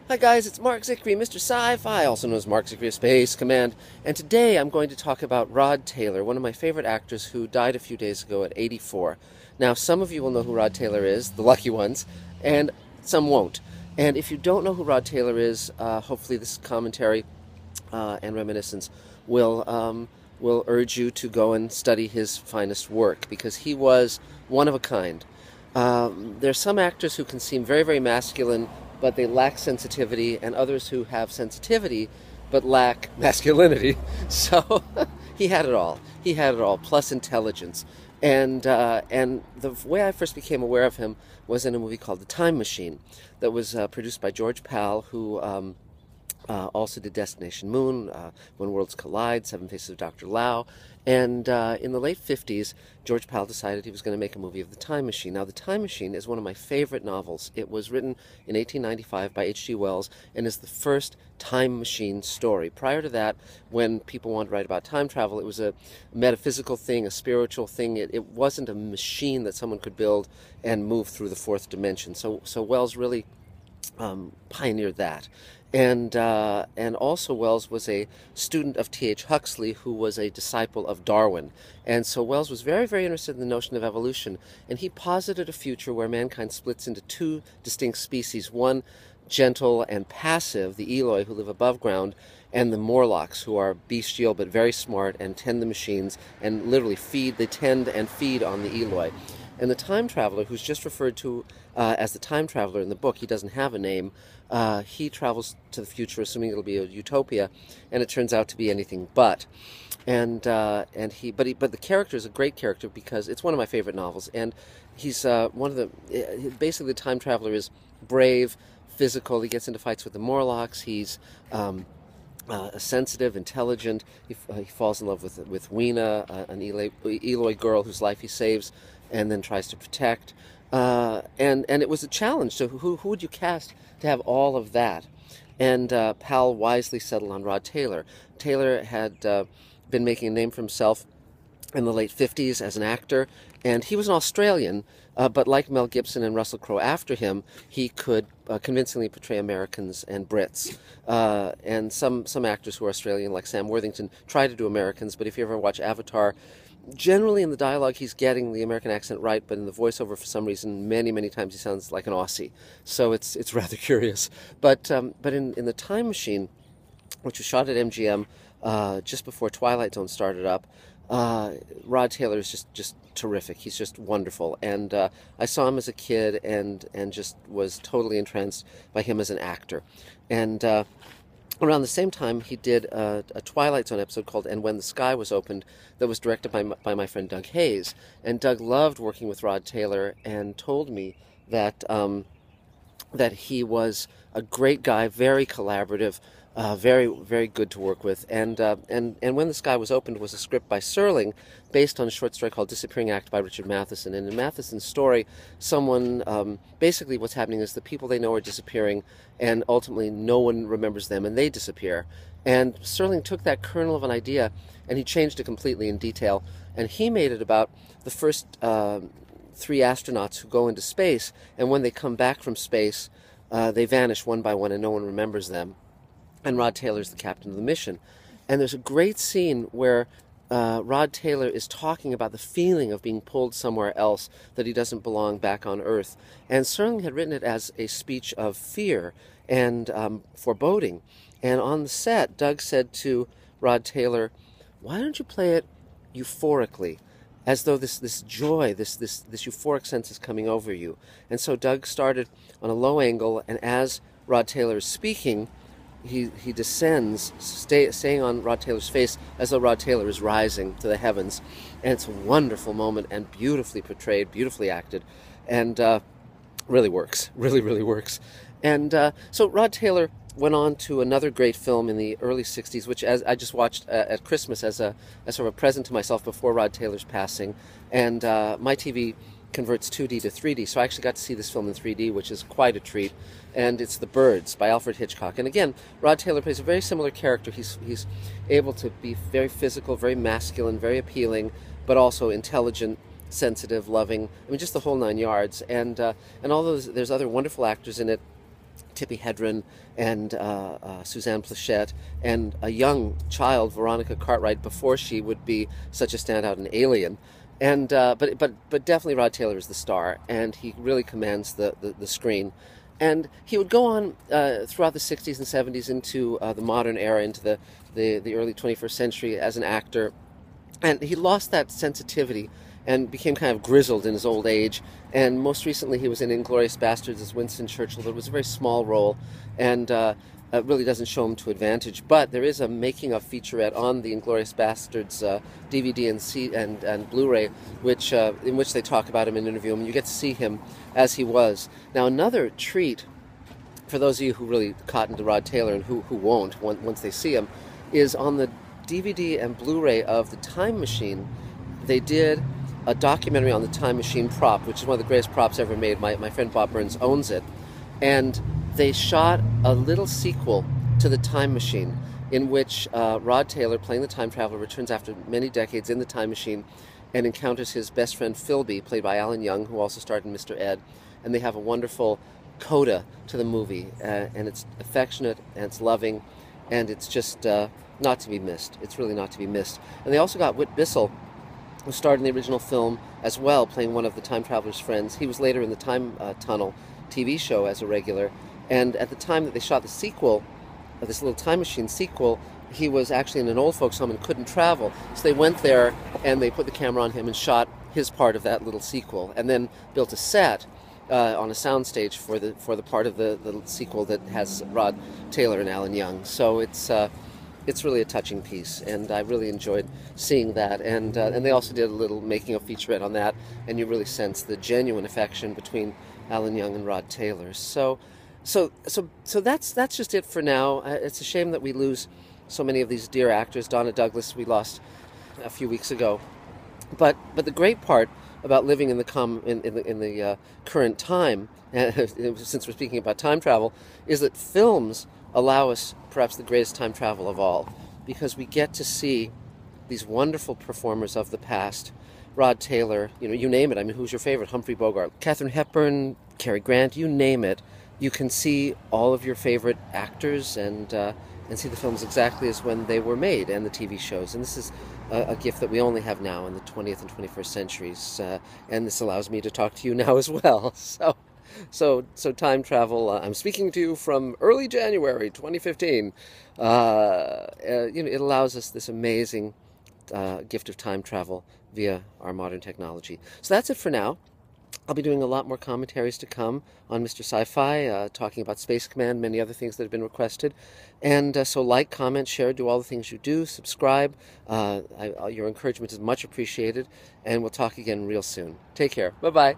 Hi guys, it's Marc Zicree, Mr. Sci-Fi, also known as Marc Zicree of Space Command, and today I'm going to talk about RodTaylor, one of my favorite actors who died a few days ago at 84. Now, some of you will know who RodTaylor is, the lucky ones, and some won't. And if you don't know who RodTaylor is, hopefully this commentary and reminiscence will urge you to go and study his finest work, because he was one of a kind. There's some actors who can seem very, very masculine, but they lack sensitivity, and others who have sensitivity but lack masculinity. So he had it all. He had it all, plus intelligence. And the way I first became aware of him was in a movie called The Time Machine that was produced by George Pal, who also did Destination Moon, When Worlds Collide, Seven Faces of Dr. Lao. And in the late 50s, George Pal decided he was going to make a movie of The Time Machine. Now, The Time Machine is one of my favorite novels. It was written in 1895 by H.G. Wells and is the first time machine story. Prior to that, when people wanted to write about time travel, it was a metaphysical thing, a spiritual thing. It wasn't a machine that someone could build and move through the fourth dimension. So Wells really pioneered that. And also Wells was a student of T.H. Huxley, who was a disciple of Darwin. And so Wells was very, very interested in the notion of evolution, and he posited a future where mankind splits into two distinct species, one gentle and passive, the Eloi, who live above ground, and the Morlocks, who are bestial but very smart and tend the machines and literally tend and feed on the Eloi. And the time traveler, who's just referred to as the time traveler in the book, he doesn't have a name. He travels to the future, assuming it'll be a utopia, and it turns out to be anything but. But the character is a great character because it's one of my favorite novels, and he's basically the time traveler is brave, physical. He gets into fights with the Morlocks. He's sensitive, intelligent. He falls in love with Weena, an Eloi girl whose life he saves and then tries to protect. And it was a challenge. So who would you cast to have all of that? And Pal wisely settled on RodTaylor. Taylor had been making a name for himself in the late 50s as an actor, and he was an Australian, but like Mel Gibson and Russell Crowe after him, he could convincingly portray Americans and Brits. And some actors who are Australian, like Sam Worthington, try to do Americans, but if you ever watch Avatar, generally in the dialogue he's getting the American accent right, but in the voiceover for some reason many times he sounds like an Aussie. So it's rather curious. But in the Time Machine, which was shot at MGM just before Twilight Zone started up, RodTaylor is just terrific. He's just wonderful, and I saw him as a kid and just was totally entranced by him as an actor. And around the same time, he did a Twilight Zone episode called "And When the Sky Was Opened" that was directed by my friend Doug Hayes. And Doug loved working with RodTaylor and told me that he was a great guy, very collaborative, very, very good to work with. And When the Sky Was Opened was a script by Serling based on a short story called Disappearing Act by Richard Matheson. And in Matheson's story, basically what's happening is the people they know are disappearing, and ultimately no one remembers them and they disappear. And Serling took that kernel of an idea and he changed it completely in detail, and he made it about the first 3 astronauts who go into space, and when they come back from space, they vanish one by one and no one remembers them. And RodTaylor's the captain of the mission. And there's a great scene where RodTaylor is talking about the feeling of being pulled somewhere else, that he doesn't belong back on Earth. And Serling had written it as a speech of fear and foreboding. And on the set, Doug said to RodTaylor, "Why don't you play it euphorically, as though this joy, this euphoric sense is coming over you?" And so Doug started on a low angle, and as RodTaylor is speaking, he descends, staying on RodTaylor's face as though RodTaylor is rising to the heavens. And it's a wonderful moment and beautifully portrayed, beautifully acted, and really works, really works. And so RodTaylor went on to another great film in the early 60s, which I just watched at Christmas as sort of a present to myself before RodTaylor's passing. And my TV converts 2D to 3D, so I actually got to see this film in 3D, which is quite a treat. And it's The Birds by Alfred Hitchcock. And again, RodTaylor plays a very similar character. He's able to be very physical, very masculine, very appealing, but also intelligent, sensitive, loving. I mean, just the whole 9 yards. And although there's other wonderful actors in it, Tippi Hedren and Suzanne Plachette, and a young child, Veronica Cartwright, before she would be such a standout in Alien. And but definitely RodTaylor is the star, and he really commands the screen. And he would go on throughout the 60s and 70s into the modern era, into the early 21st century as an actor. And he lost that sensitivity and became kind of grizzled in his old age. And most recently he was in Inglourious Bastards as Winston Churchill, but it was a very small role, and it really doesn't show him to advantage. But there is a making-of featurette on the Inglourious Bastards DVD and Blu-ray, in which they talk about him and interview him, and you get to see him as he was. Now, another treat for those of you who really cotton to RodTaylor and who won't once they see him, is on the DVD and Blu-ray of The Time Machine, they did a documentary on the Time Machine prop, which is one of the greatest props ever made. My friend Bob Burns owns it. And they shot a little sequel to The Time Machine in which RodTaylor, playing the time traveler, returns after many decades in the time machine and encounters his best friend Philby, played by Alan Young, who also starred in Mr. Ed. And they have a wonderful coda to the movie, and it's affectionate, and it's loving, and it's just not to be missed. It's really not to be missed. And they also got Whit Bissell, who starred in the original film as well, playing one of the time traveler's friends. He was later in the Time Tunnel TV show as a regular, and at the time that they shot the sequel, this little time machine sequel, he was actually in an old folks home and couldn't travel. So they went there and they put the camera on him and shot his part of that little sequel, and then built a set on a soundstage for the part of the sequel that has RodTaylor and Alan Young. So it's really a touching piece, and I really enjoyed seeing that. And they also did a little making of featurette on that, and you really sense the genuine affection between Alan Young and RodTaylor. So that's just it for now. It's a shame that we lose so many of these dear actors. Donna Douglas we lost a few weeks ago, but the great part about living in the current time, since we're speaking about time travel, is that films allow us perhaps the greatest time travel of all, because we get to see these wonderful performers of the past. RodTaylor, you name it. I mean, who's your favorite? Humphrey Bogart, Katharine Hepburn, Cary Grant, you name it. You can see all of your favorite actors and see the films exactly as when they were made, and the TV shows. And this is a gift that we only have now in the 20th and 21st centuries, and this allows me to talk to you now as well. So time travel. I'm speaking to you from early January 2015. It allows us this amazing gift of time travel via our modern technology. So that's it for now. I'll be doing a lot more commentaries to come on Mr. Sci-Fi, talking about Space Command, many other things that have been requested. And so like, comment, share, do all the things you do, subscribe. Your encouragement is much appreciated, and we'll talk again real soon. Take care. Bye-bye.